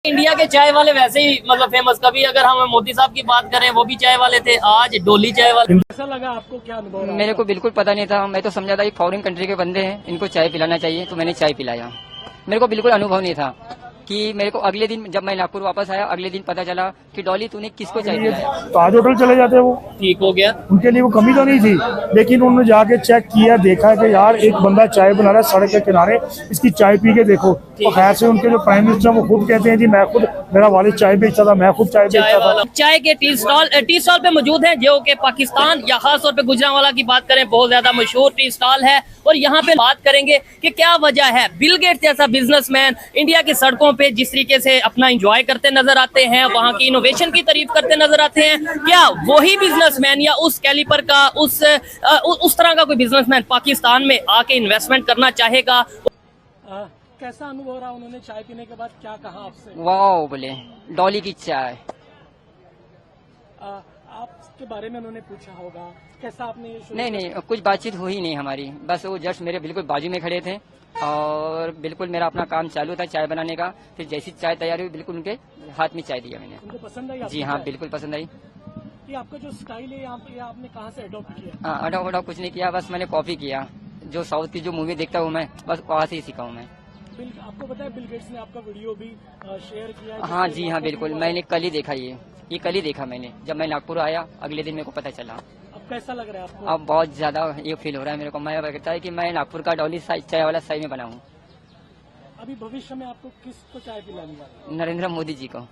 India के चाय वाले वैसे ही मतलब फेमस। कभी अगर हम मोदी साहब की बात करें वो भी चाय वाले थे, आज डोली चाय वाले। कैसा लगा आपको, क्या अनुभव रहा? मेरे को बिल्कुल पता नहीं था। मैं तो समझा था कि फॉरेन कंट्री के बंदे हैं, इनको चाय पिलाना चाहिए, तो मैंने चाय पिलाया। मेरे को बिल्कुल अनुभव नहीं था कि मेरे को अगले दिन जब मैं नागपुर वापस आया, अगले दिन पता चला कि डॉली तूने किसको चाय पिलाया। ताज होटल चले जाते वो, ठीक हो गया। उनके लिए वो कमी तो नहीं थी, लेकिन उन्होंने जाके चेक किया, देखा कि यार एक बंदा चाय बना रहा है सड़क के किनारे, इसकी चाय पी के देखो। तो खैर से उनके जो प्राइम मिनिस्टर वो खुद कहते हैं जी मैं खुद, मेरा वालिद चाय बेचता था, मैं खुद चाय बेचता था। चाय के टी स्टॉल पे मौजूद है जो कि पाकिस्तान या खास तौर पे गुजरांवाला की बात करें बहुत ज्यादा मशहूर टी स्टॉल है। और यहाँ पे बात करेंगे कि क्या वजह है बिल गेट्स जैसा बिजनेसमैन इंडिया की सड़कों पे जिस तरीके से अपना एंजॉय करते नजर आते हैं, वहाँ की इनोवेशन की तारीफ करते नजर आते हैं, क्या वही बिजनेसमैन या उस कैलिपर का उस तरह का कोई बिजनेसमैन पाकिस्तान में आके इन्वेस्टमेंट करना चाहेगा? कैसा अनुभव रहा उन्होंने चाय पीने के बाद, क्या कहा आपसे? वाह बोले डॉली की चाय। आपके बारे में उन्होंने पूछा होगा, कैसा आपने ये शुरू? नहीं, कुछ बातचीत हुई नहीं हमारी, बस वो जस्ट मेरे बिल्कुल बाजू में खड़े थे और बिल्कुल मेरा अपना काम चालू था चाय बनाने का। फिर जैसी चाय तैयार हुई बिल्कुल उनके हाथ में चाय दिया मैंने। उनको पसंद आई? जी हाँ, बिल्कुल पसंद आई। कि आपका जो स्टाइल है यहाँ पे आपने कहाँ से अडॉप्ट किया? हाँ, अडॉप्ट कुछ नहीं किया, बस मैंने कॉपी किया। जो साउथ की जो मूवी देखता हूँ मैं, बस वहाँ से ही सीखा हूँ मैं। आपको पता है बिल गेट्स ने आपका वीडियो भी शेयर किया है? हाँ जी हाँ, बिल्कुल मैंने कल ही देखा, ये कल ही देखा मैंने। जब मैं नागपुर आया अगले दिन मेरे को पता चला। अब कैसा लग रहा है आपको? अब बहुत ज्यादा ये फील हो रहा है मेरे को। मैं कहता है कि मैं नागपुर का डॉली चाय वाला सही में बना हूँ। अभी भविष्य में आपको किसको चाय पिलाने वाले? नरेंद्र मोदी जी को,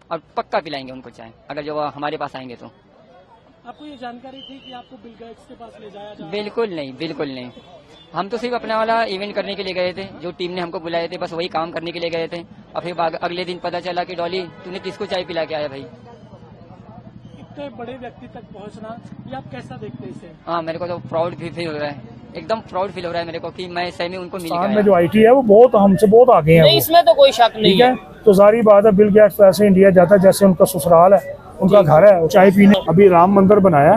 और पक्का पिलाएंगे उनको चाय अगर जो हमारे पास आएंगे तो। आपको ये जानकारी थी कि आपको बिल गेट्स के पास ले जाया जाए? बिल्कुल नहीं, बिल्कुल नहीं। हम तो सिर्फ अपना वाला इवेंट करने के लिए गए थे, जो टीम ने हमको बुलाए थे बस वही काम करने के लिए गए थे। और फिर अगले दिन पता चला कि डॉली तूने किसको चाय पिला के आया भाई। इतने बड़े व्यक्ति तक पहुंचना, ये आप कैसा देखते हैं इसे? हाँ, मेरे को तो प्राउड भी फील हो रहा है, एकदम प्राउड फील हो रहा है मेरे को कि मैं सही में उनको मिल गया। में जो आईटी है वो बहुत हमसे बहुत आगे है। नहीं, इसमें तो कोई शक नहीं है। तो सारी बात है, बिल गेट्स ऐसे इंडिया जाता है जैसे उनका ससुराल है, उनका घर है। चाय पीने अभी राम मंदिर बनाया,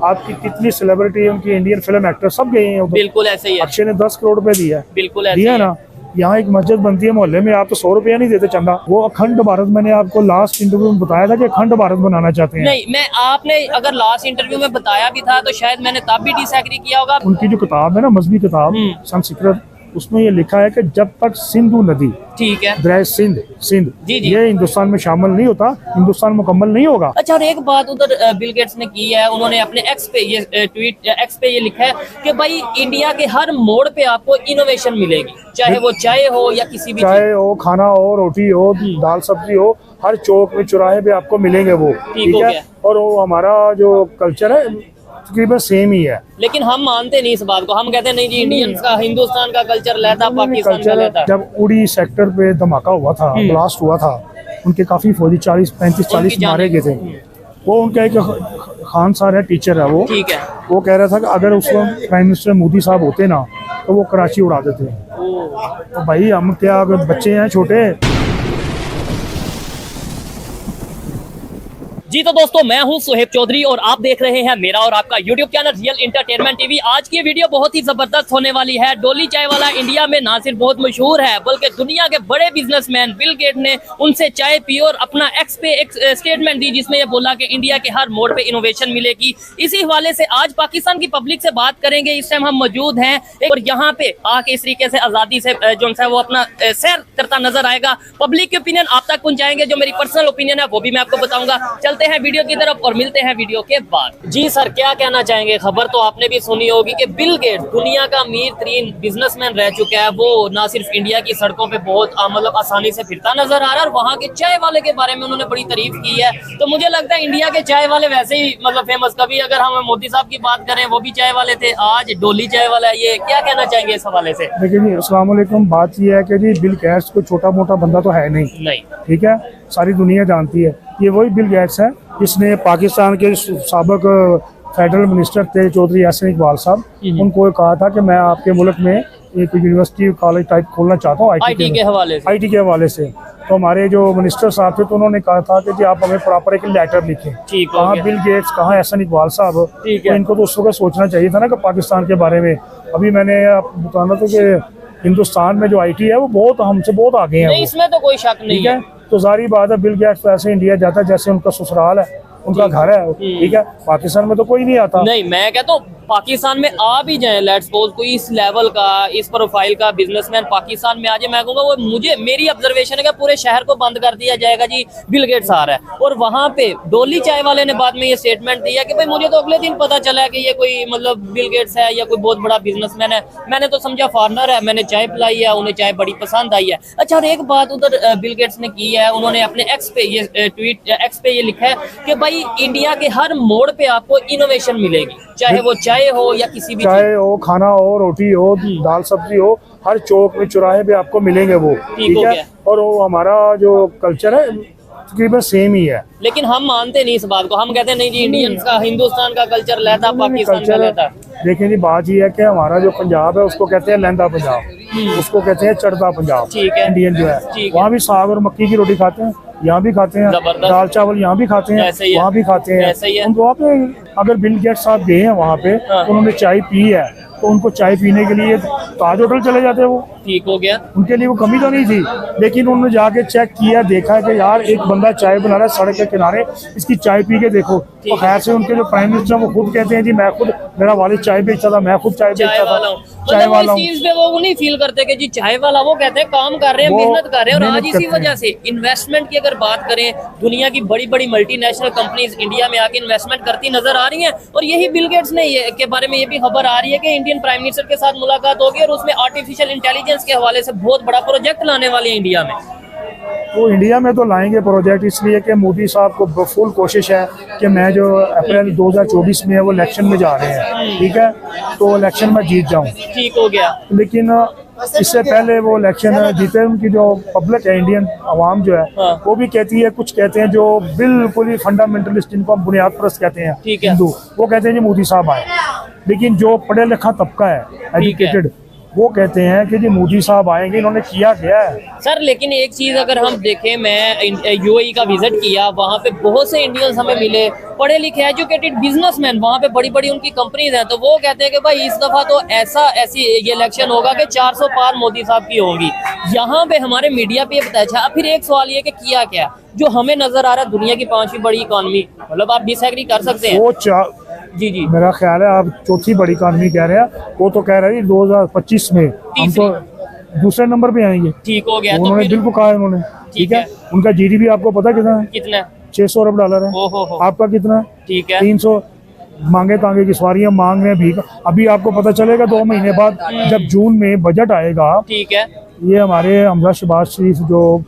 आपकी कितनी सेलिब्रिटी उनकी इंडियन फिल्म एक्टर सब गए हैं। बिल्कुल ऐसे ही है। अक्षय ने 10 करोड़ रुपए दिया, बिल्कुल ऐसे दिया ना। यहाँ एक मस्जिद बनती है मोहल्ले में, आप तो 100 रुपया नहीं देते चंदा। वो अखंड भारत, मैंने आपको लास्ट इंटरव्यू में बताया था कि अखंड भारत बनाना चाहते हैं। नहीं, मैं आपने अगर लास्ट इंटरव्यू में बताया भी था तो शायद मैंने तब भी डिसएग्री किया होगा। उनकी जो किताब है ना, मजहबी किताब संस्कृत, उसमें ये लिखा है कि जब तक सिंधु नदी, ठीक है, दरिया सिंध जी। ये हिंदुस्तान में शामिल नहीं होता, हिंदुस्तान मुकम्मल नहीं होगा। अच्छा, और एक बात उधर बिल गेट्स ने की है, उन्होंने अपने एक्स पे ये लिखा है कि भाई इंडिया के हर मोड़ पे आपको इनोवेशन मिलेगी, चाहे वो चाय हो या किसी भी चाय हो, खाना हो, रोटी हो, दाल सब्जी हो, हर चौक में चौराहे पे आपको मिलेंगे वो। ठीक है, और वो हमारा जो कल्चर है तकरीबन सेम ही है। लेकिन हम मानते नहीं इस बात को, हम कहते नहीं जी इंडियंस का, हिंदुस्तान का कल्चर लेता, पाकिस्तान का लेता। जब उड़ी सेक्टर पे धमाका हुआ था, ब्लास्ट हुआ था, उनके काफी फौजी 35-40 मारे गए थे। वो उनका एक खान साहब है, टीचर है वो, ठीक है, वो कह रहा था कि अगर उस वक्त प्राइम मिनिस्टर मोदी साहब होते ना तो वो कराची उड़ा देते। तो भाई हम क्या बच्चे हैं छोटे। जी तो दोस्तों, मैं हूं सुहेब चौधरी और आप देख रहे हैं मेरा और आपका YouTube channel real entertainment TV. आज की वीडियो बहुत ही जबरदस्त होने वाली है। डोली चाय वाला इंडिया में ना सिर्फ बहुत मशहूर है बल्कि दुनिया के बड़े बिजनेसमैन बिल गेट ने उनसे चाय पी और अपना एक्स पे एक स्टेटमेंट दी जिसमें ये बोला कि इंडिया के हर मोड़ पे इनोवेशन मिलेगी। इसी हवाले से आज पाकिस्तान की पब्लिक से बात करेंगे। इस टाइम हम मौजूद हैं और यहाँ पे आके इस तरीके से आजादी से जो है वो अपना सैर करता नजर आएगा। पब्लिक की ओपिनियन आप तक पहुंचाएंगे, जो मेरी पर्सनल ओपिनियन है वो भी मैं आपको बताऊंगा। चलते हैं वीडियो की तरफ और मिलते हैं वीडियो के बाद। जी सर, क्या कहना चाहेंगे? खबर तो आपने भी सुनी होगी कि बिल गेट्स दुनिया का अमीर तरीन बिजनेसमैन रह चुका है। वो ना सिर्फ इंडिया की सड़कों पे बहुत मतलब आसानी से फिरता नजर आ रहा है और वहाँ के चाय वाले के बारे में उन्होंने बड़ी तारीफ की है। तो मुझे लगता है इंडिया के चाय वाले वैसे ही मतलब फेमस। कभी अगर हम मोदी साहब की बात करें वो भी चाय वाले थे, आज डोली चाय वाला है। ये क्या कहना चाहेंगे इस हवाले से? देखिए जी, अस्सलाम वालेकुम। बात ये है कि जी बिल गेट्स कोई छोटा मोटा बंदा तो है नहीं, ठीक है, सारी दुनिया जानती है। ये वही बिल गेट्स है जिसने पाकिस्तान के साबिक फेडरल मिनिस्टर थे चौधरी यासीन इकबाल साहब, उनको कहा था कि मैं आपके मुल्क में एक यूनिवर्सिटी कॉलेज टाइप खोलना चाहता हूँ आईटी के हवाले से। तो हमारे जो मिनिस्टर साहब थे तो उन्होंने कहा था कि जी आप हमें प्रॉपर एक लेटर लिखें। कहाँ बिल गेट्स, कहाँ एहसन इकबाल साहब, तो इनको तो उस वक्त सोचना चाहिए था ना कि पाकिस्तान के बारे में। अभी मैंने आपको बताना था कि हिंदुस्तान में जो आईटी है वो बहुत हमसे बहुत आगे है नहीं, इसमें तो कोई शक नहीं ठीक है। तो जारी बात है, बिल गेट्स ऐसे इंडिया जाता है जैसे उनका ससुराल है, उनका घर है, ठीक है। पाकिस्तान में तो कोई नहीं आता। नहीं, मैं कहता हूँ पाकिस्तान में आ भी जाए, लेट्स सपोज कोई इस लेवल का, इस प्रोफाइल का बिजनेसमैन पाकिस्तान में आ जाए, मैं कहूँगा वो मेरी ऑब्जर्वेशन है कि पूरे शहर को बंद कर दिया जाएगा जी, बिल गेट्स आ रहा है। और वहाँ पे डोली चाय वाले ने बाद में ये स्टेटमेंट दिया कि भाई मुझे तो अगले दिन पता चला कि ये कोई मतलब बिल गेट्स है या कोई बहुत बड़ा बिजनेसमैन है, मैंने तो समझा फॉरनर है, मैंने चाय पिलाई है, उन्हें चाय बड़ी पसंद आई है। अच्छा, और एक बात उधर बिल गेट्स ने की है, उन्होंने अपने एक्स पे ये लिखा है कि भाई इंडिया के हर मोड़ पे आपको इनोवेशन मिलेगी, चाहे वो चाय हो या किसी भी चाय हो, खाना हो, रोटी हो, दाल सब्जी हो, हर चौक में चौराहे पे आपको मिलेंगे वो, ठीक है। और वो हमारा जो कल्चर है तकरीबन सेम ही है। लेकिन हम मानते नहीं इस बात को, हम कहते हैं नहीं जी, इंडियन का, हिंदुस्तान का कल्चर लेता, पाकिस्तान का लेता। देखिए जी, बात ये है कि हमारा जो पंजाब है उसको कहते हैं लहंदा पंजाब, उसको कहते हैं चढ़ता पंजाब, ठीक है। इंडियन जो है वहाँ भी साग और मक्की की रोटी खाते हैं, यहाँ भी खाते हैं, दाल चावल यहाँ भी खाते हैं, वहाँ भी खाते हैं। वहाँ पे अगर बिल गेट्स साहब गए हैं वहाँ पे, उन्होंने चाय पी है, तो उनको चाय पीने के लिए ताज होटल चले जाते हैं वो, ठीक हो गया, उनके लिए वो कमी तो नहीं थी। लेकिन उन्होंने जाके चेक किया, देखा कि यार एक बंदा चाय बना रहा है सड़क के किनारे, इसकी चाय पी के देखो। तो खैर से उनके जो प्राइम मिनिस्टर वो खुद कहते हैं जी, मैं खुद, मेरा वालिद चाय बेचता था, मैं खुद चाय बेचता था, चाय वाला हूँ। चीज पे वो नहीं फील करते कि जी चाय वाला, वो कहते हैं काम कर रहे हैं, मेहनत कर रहे हैं। और आज इसी वजह से इन्वेस्टमेंट की अगर बात करें, दुनिया की बड़ी बड़ी मल्टीनेशनल कंपनीज इंडिया में आके इन्वेस्टमेंट करती नजर आ रही हैं। और यही बिल गेट्स ने के बारे में ये भी खबर आ रही है कि इंडियन प्राइम मिनिस्टर के साथ मुलाकात होगी और उसमें आर्टिफिशियल इंटेलिजेंस के हवाले से बहुत बड़ा प्रोजेक्ट लाने वाले हैं इंडिया में। वो इंडिया में तो लाएंगे प्रोजेक्ट, इसलिए कि मोदी साहब को फुल कोशिश है कि मैं जो अप्रैल 2024 में है वो इलेक्शन में जा रहे हैं, ठीक है, तो इलेक्शन में जीत जाऊं, ठीक हो गया। लेकिन इससे पहले वो इलेक्शन जीते, उनकी जो पब्लिक है, इंडियन आवाम जो है, वो भी कहती है, कुछ कहते हैं जो बिल्कुल ही फंडामेंटलिस्ट, जिनको हम बुनियाद परस्त कहते हैं हिंदू, वो कहते हैं जी मोदी साहब आए। लेकिन जो पढ़े लिखा तबका है, एजुकेटेड, वो कहते हैं कि जी मोदी साहब आएंगे, इन्होंने किया क्या है सर। लेकिन एक चीज अगर हम देखें, मैं यूएई का विजिट किया, वहाँ पे बहुत से इंडियंस हमें मिले, पढ़े लिखे एजुकेटेड बिजनेसमैन, वहाँ पे बड़ी बड़ी उनकी कंपनीज हैं, तो वो कहते हैं कि भाई इस दफा तो ऐसी ये इलेक्शन होगा कि 400 पार मोदी साहब की होंगी। यहाँ पे हमारे मीडिया पे बताया था। फिर एक सवाल ये कि किया क्या, जो हमें नजर आ रहा है दुनिया की 5वीं बड़ी इकॉनमी, मतलब आप डिसएग्री कर सकते हैं वो जी जी, मेरा ख्याल है आप चौथी बड़ी इकॉनमी कह रहे हैं, वो तो कह रहे हैं 2025 में हम तो दूसरे नंबर पे आएंगे, ठीक हो गया। उन्होंने बिल्कुल कहा है उन्होंने, ठीक है। उनका जीडीपी आपको पता कितना है? कितना? 600 अरब डॉलर है। आपका कितना है? ठीक है, 300। मांगे तांगे की सवारियां मांग रहे हैं भीख। अभी आपको पता चलेगा 2 महीने बाद जब जून में बजट आएगा, ठीक है, ये हमारे हमजा शहबाज शरीफ जो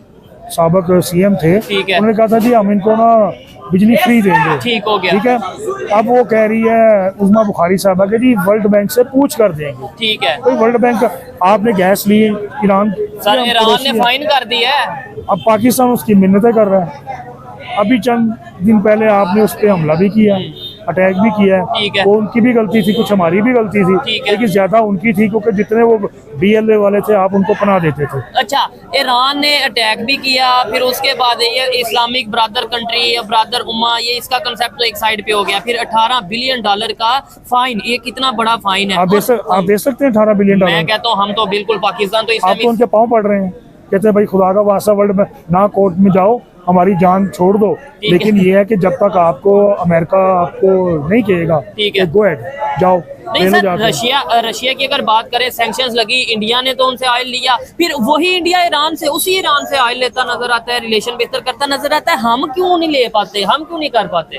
साबिक सीएम थे, उन्होंने कहा था जी हम इनको ना बिजली फ्री देंगे, ठीक हो गया, ठीक है। अब वो कह रही है उस्मा बुखारी साहबा के जी वर्ल्ड बैंक से पूछ कर देंगे, ठीक है। तो वर्ल्ड बैंक, आपने गैस ली, ईरान ने फाइन कर दिया है, अब पाकिस्तान उसकी मिन्नतें कर रहा है। अभी चंद दिन पहले आपने उस पर हमला भी किया, अटैक भी किया है, वो उनकी भी गलती थी, कुछ हमारी भी गलती थी, लेकिन ज्यादा उनकी थी क्योंकि जितने वो बीएलए वाले थे आप उनको पनाह देते थे। अच्छा, ईरान ने अटैक भी किया, फिर उसके बाद ये इस्लामिक ब्रादर कंट्री या ब्रादर उम्मा, ये इसका कंसेप्ट तो एक साइड पे हो गया। फिर 18 बिलियन डॉलर का फाइन, ये कितना बड़ा फाइन है। आप दे सकते हैं 18 बिलियन डॉलर? मैं कहता हूँ हम तो बिल्कुल पाकिस्तान तो आप तो उनके पाँव पड़ रहे हैं, कहते हैं भाई खुदा का वास्ता वर्ल्ड में ना कोर्ट में जाओ, हमारी जान छोड़ दो। लेकिन ये है कि जब तक आपको अमेरिका आपको नहीं कहेगा, ठीक है, गो अहेड, जाओ। नहीं सर, रशिया की अगर बात करें, सैंक्शंस लगी, इंडिया ने तो उनसे ऑयल लिया, फिर वही इंडिया उसी ईरान से ऑयल लेता नजर आता है, रिलेशन बेहतर करता नजर आता है। हम क्यों नहीं ले पाते, हम क्यों नहीं कर पाते?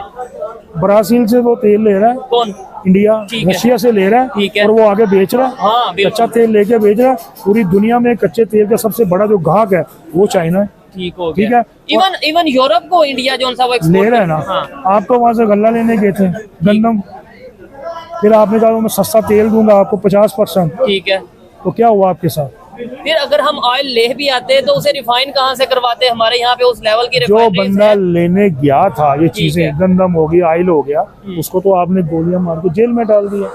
ब्राजील से वो तेल ले रहा है, कौन? इंडिया रशिया से ले रहा है, ठीक है, और वो आगे बेच रहा है। हाँ, कच्चा तेल लेके बेच रहा है। पूरी दुनिया में कच्चे तेल का सबसे बड़ा जो ग्राहक है वो चाइना है, ठीक हो गया, ठीक है। इवन यूरोप को इंडिया जो सा वो ले रहा है ना। हाँ। आप तो वहां से गल्ला लेने गए थे, गंदम, फिर आपने कहा मैं सस्ता तेल दूंगा आपको 50%, ठीक है, तो क्या हुआ आपके साथ? फिर अगर हम ऑयल ले भी आते तो उसे रिफाइन कहाँ से करवाते? हमारे यहाँ पे उस लेवल की जो बंदा लेने गया था ये चीजें, गंदम हो गया, ऑयल हो गया, उसको तो आपने गोलियां मार के जेल में डाल दिया,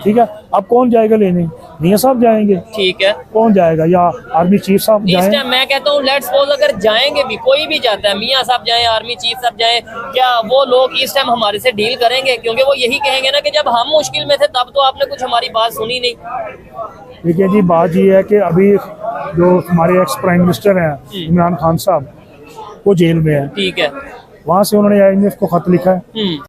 ठीक है। अब कौन जाएगा लेने? मियां साहब जाएंगे, ठीक है, कौन जाएगा? या आर्मी चीफ साहब जाएंगे? मैं कहता हूँ लेट्स सपोज अगर जाएंगे भी, कोई भी जाता है, मियां साहब जाए, आर्मी चीफ साहब जाए, क्या वो लोग इस टाइम हमारे से डील करेंगे? क्योंकि वो यही कहेंगे ना कि जब हम मुश्किल में थे तब तो आपने कुछ हमारी बात सुनी नहीं। ठीक है जी, बात ये है कि अभी जो हमारे एक्स प्राइम मिनिस्टर हैं इमरान खान साहब, वो जेल में है। ठीक है। वहाँ से उन्होंने IMF को खत लिखा है